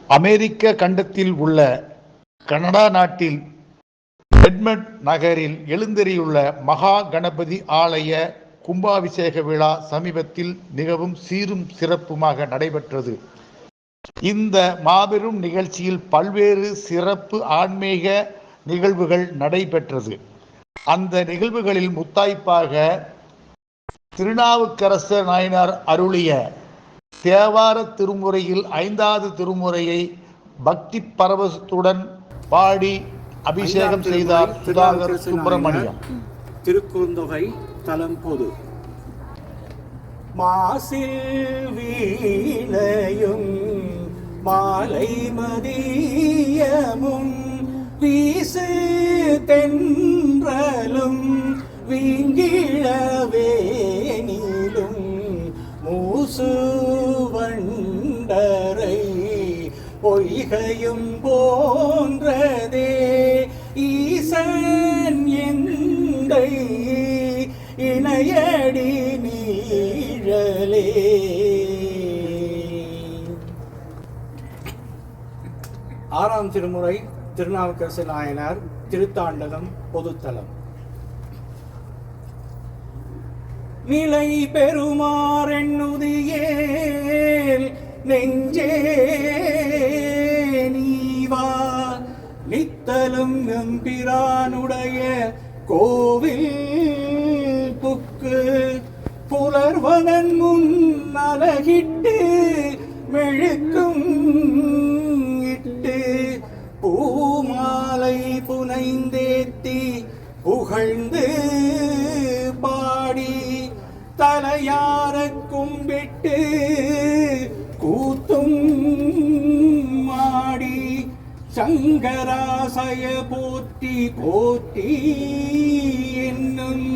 அமெரிக்க கண்டத்தில் உள்ள கனடா நாட்டில் எட்மண்ட் நகரில் எழுந்தறியுள்ள மகா கணபதி ஆலய கும்பாபிஷேக விழா சமீபத்தில் மிகவும் சீரும் சிறப்புமாக நடைபெற்றது. இந்த மாபெரும் நிகழ்ச்சியில் பல்வேறு சிறப்பு ஆன்மீக நிகழ்வுகள் நடைபெற்றது. அந்த நிகழ்வுகளில் முத்தாய்ப்பாக திருநாவுக்கரசர் நாயனார் அருளிய தேவார திருமுறையில் 5வது திருமுறையை பக்தி பரவசத்துடன் பாடி அபிஷேகம் செய்தார் சுதாகர் சுப்பிரமணியம். திருக்குறுந்தொகை தலம் பொது. மாசில் வீணையும் மாலை மதியமும் வீசு தென்றலும் வீங்கிழவேனிலும் மூசு வண்டரை பொய்கையும் போன்றதே ஈசன் எந்தை இணையடி நீழலே. ஆறாம் திருமுறை திருநாவுக்கரசர் நாயனார் திருத்தாண்டகம் பொதுத்தலம். நிலை பெறுமாறெண்ணுதியேல் நெஞ்சே நீவா நித்தலும் எம்பிரானுடைய கோவில் புக்கு புலர்வதன் முன் அலகிட்டு மெழுக்கும் இட்டு பூமாலை புனைந்தேத்தி புகழ்ந்து பாடி தலையார கும்பிட்டு கூத்தும் மாடி சங்கராசய போற்றி போற்றி என்னும்